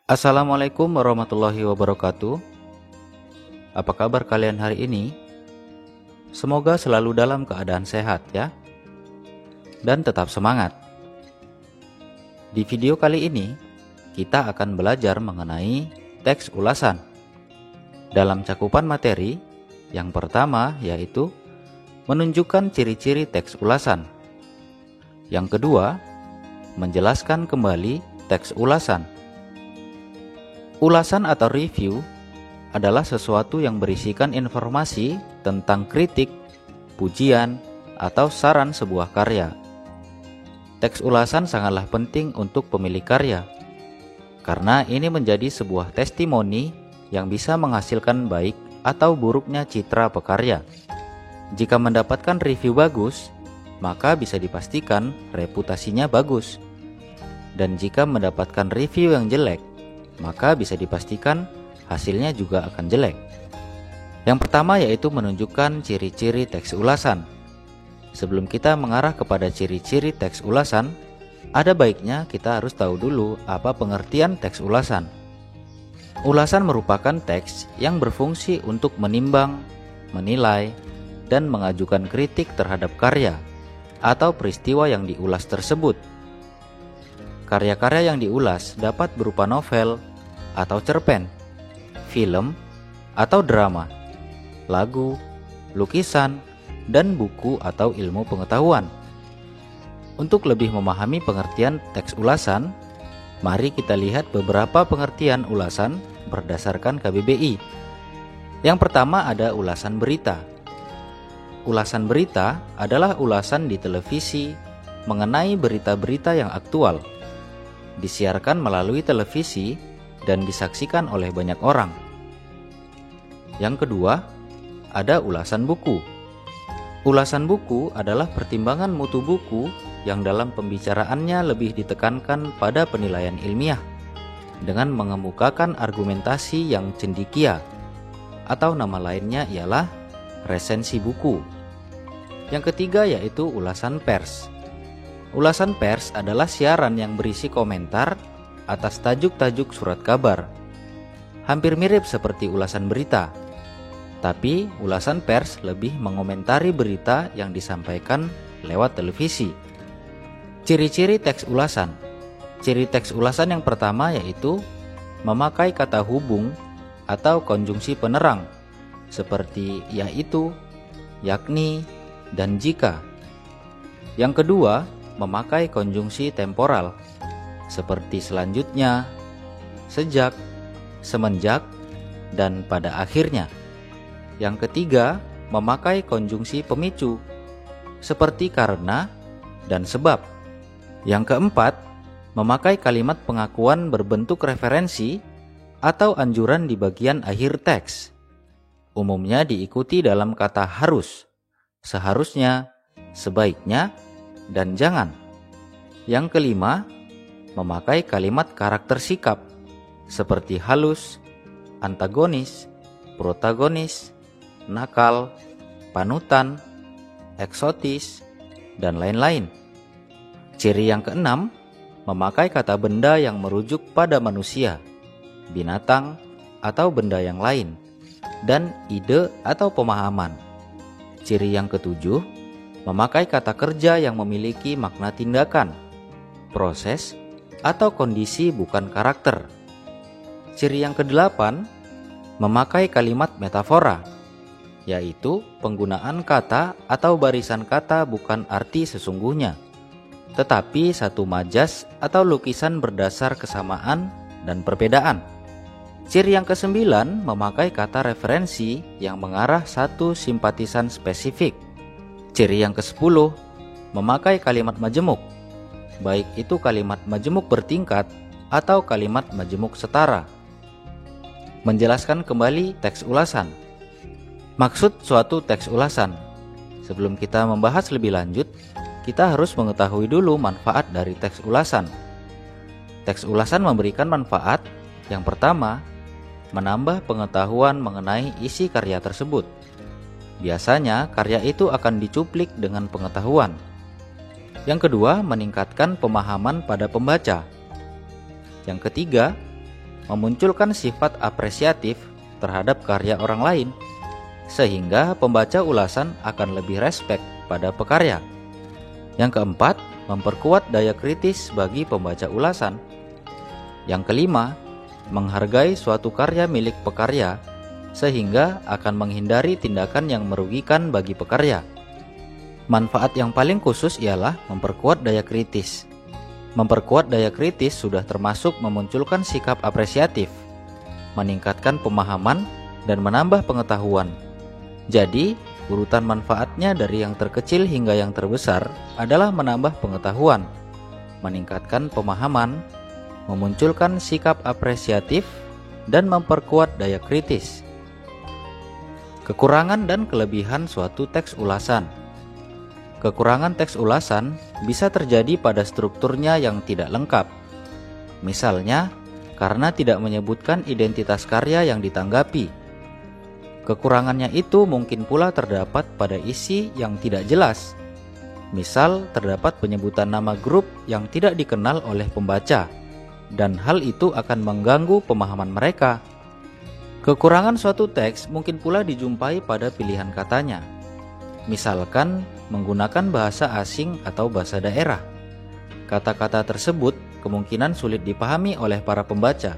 Assalamualaikum warahmatullahi wabarakatuh. Apa kabar kalian hari ini? Semoga selalu dalam keadaan sehat ya. Dan tetap semangat. Di video kali ini, kita akan belajar mengenai teks ulasan. Dalam cakupan materi, yang pertama yaitu menunjukkan ciri-ciri teks ulasan. Yang kedua, menjelaskan kembali teks ulasan. Ulasan atau review adalah sesuatu yang berisikan informasi tentang kritik, pujian, atau saran sebuah karya. Teks ulasan sangatlah penting untuk pemilik karya, karena ini menjadi sebuah testimoni yang bisa menghasilkan baik atau buruknya citra pekarya. Jika mendapatkan review bagus, maka bisa dipastikan reputasinya bagus. Dan jika mendapatkan review yang jelek, maka bisa dipastikan hasilnya juga akan jelek. Yang pertama yaitu menunjukkan ciri-ciri teks ulasan. Sebelum kita mengarah kepada ciri-ciri teks ulasan, ada baiknya kita harus tahu dulu apa pengertian teks ulasan. Ulasan merupakan teks yang berfungsi untuk menimbang, menilai, dan mengajukan kritik terhadap karya atau peristiwa yang diulas tersebut. Karya-karya yang diulas dapat berupa novel atau cerpen, film atau drama, lagu, lukisan, dan buku atau ilmu pengetahuan. Untuk lebih memahami pengertian teks ulasan, mari kita lihat beberapa pengertian ulasan berdasarkan KBBI. Yang pertama ada ulasan berita. Ulasan berita adalah ulasan di televisi mengenai berita-berita yang aktual, disiarkan melalui televisi dan disaksikan oleh banyak orang. Yang kedua, ada ulasan buku. Ulasan buku adalah pertimbangan mutu buku yang dalam pembicaraannya lebih ditekankan pada penilaian ilmiah dengan mengemukakan argumentasi yang cendekia, atau nama lainnya ialah resensi buku. Yang ketiga yaitu ulasan pers. Ulasan pers adalah siaran yang berisi komentar atas tajuk-tajuk surat kabar. Hampir mirip seperti ulasan berita, tapi ulasan pers lebih mengomentari berita yang disampaikan lewat televisi. Ciri-ciri teks ulasan. Ciri teks ulasan yang pertama yaitu memakai kata hubung atau konjungsi penerang seperti yaitu, yakni, dan jika. Yang kedua, memakai konjungsi temporal seperti selanjutnya, sejak, semenjak, dan pada akhirnya. Yang ketiga, memakai konjungsi pemicu seperti karena dan sebab. Yang keempat, memakai kalimat pengakuan berbentuk referensi atau anjuran di bagian akhir teks. Umumnya diikuti dalam kata harus, seharusnya, sebaiknya, dan jangan. Yang kelima, memakai kalimat karakter sikap seperti halus, antagonis, protagonis, nakal, panutan, eksotis, dan lain-lain. Ciri yang keenam, memakai kata benda yang merujuk pada manusia, binatang, atau benda yang lain, dan ide atau pemahaman. Ciri yang ketujuh, memakai kata kerja yang memiliki makna tindakan, proses, atau kondisi bukan karakter. Ciri yang kedelapan, memakai kalimat metafora, yaitu penggunaan kata atau barisan kata bukan arti sesungguhnya, tetapi satu majas atau lukisan berdasar kesamaan dan perbedaan. Ciri yang kesembilan, memakai kata referensi yang mengarah satu simpatisan spesifik. Ciri yang kesepuluh, memakai kalimat majemuk, baik itu kalimat majemuk bertingkat atau kalimat majemuk setara. Menjelaskan kembali teks ulasan. Maksud suatu teks ulasan. Sebelum kita membahas lebih lanjut, kita harus mengetahui dulu manfaat dari teks ulasan. Teks ulasan memberikan manfaat. Yang pertama, menambah pengetahuan mengenai isi karya tersebut. Biasanya karya itu akan dicuplik dengan pengetahuan. Yang kedua, meningkatkan pemahaman pada pembaca. Yang ketiga, memunculkan sifat apresiatif terhadap karya orang lain, sehingga pembaca ulasan akan lebih respek pada pekarya. Yang keempat, memperkuat daya kritis bagi pembaca ulasan. Yang kelima, menghargai suatu karya milik pekarya, sehingga akan menghindari tindakan yang merugikan bagi pekarya. Manfaat yang paling khusus ialah memperkuat daya kritis. Memperkuat daya kritis sudah termasuk memunculkan sikap apresiatif, meningkatkan pemahaman, dan menambah pengetahuan. Jadi, urutan manfaatnya dari yang terkecil hingga yang terbesar adalah menambah pengetahuan, meningkatkan pemahaman, memunculkan sikap apresiatif, dan memperkuat daya kritis. Kekurangan dan kelebihan suatu teks ulasan. Kekurangan teks ulasan bisa terjadi pada strukturnya yang tidak lengkap. Misalnya, karena tidak menyebutkan identitas karya yang ditanggapi. Kekurangannya itu mungkin pula terdapat pada isi yang tidak jelas. Misal, terdapat penyebutan nama grup yang tidak dikenal oleh pembaca, dan hal itu akan mengganggu pemahaman mereka. Kekurangan suatu teks mungkin pula dijumpai pada pilihan katanya. Misalkan, menggunakan bahasa asing atau bahasa daerah. Kata-kata tersebut kemungkinan sulit dipahami oleh para pembaca.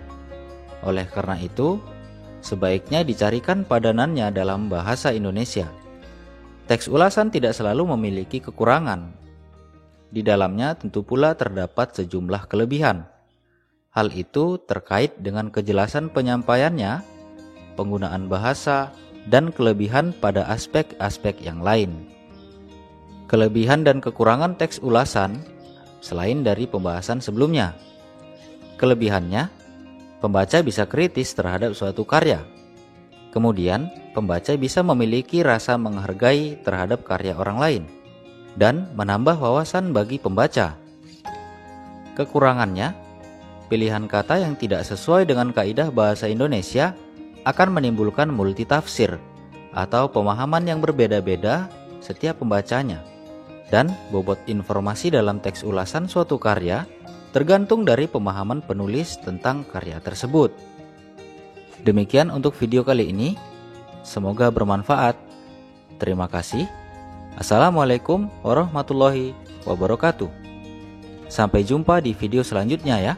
Oleh karena itu, sebaiknya dicarikan padanannya dalam bahasa Indonesia. Teks ulasan tidak selalu memiliki kekurangan. Di dalamnya tentu pula terdapat sejumlah kelebihan. Hal itu terkait dengan kejelasan penyampaiannya, penggunaan bahasa, dan kelebihan pada aspek-aspek yang lain. Kelebihan dan kekurangan teks ulasan selain dari pembahasan sebelumnya. Kelebihannya, pembaca bisa kritis terhadap suatu karya. Kemudian, pembaca bisa memiliki rasa menghargai terhadap karya orang lain dan menambah wawasan bagi pembaca. Kekurangannya, pilihan kata yang tidak sesuai dengan kaidah bahasa Indonesia akan menimbulkan multitafsir atau pemahaman yang berbeda-beda setiap pembacanya. Dan bobot informasi dalam teks ulasan suatu karya tergantung dari pemahaman penulis tentang karya tersebut. Demikian untuk video kali ini. Semoga bermanfaat. Terima kasih. Assalamualaikum warahmatullahi wabarakatuh. Sampai jumpa di video selanjutnya ya.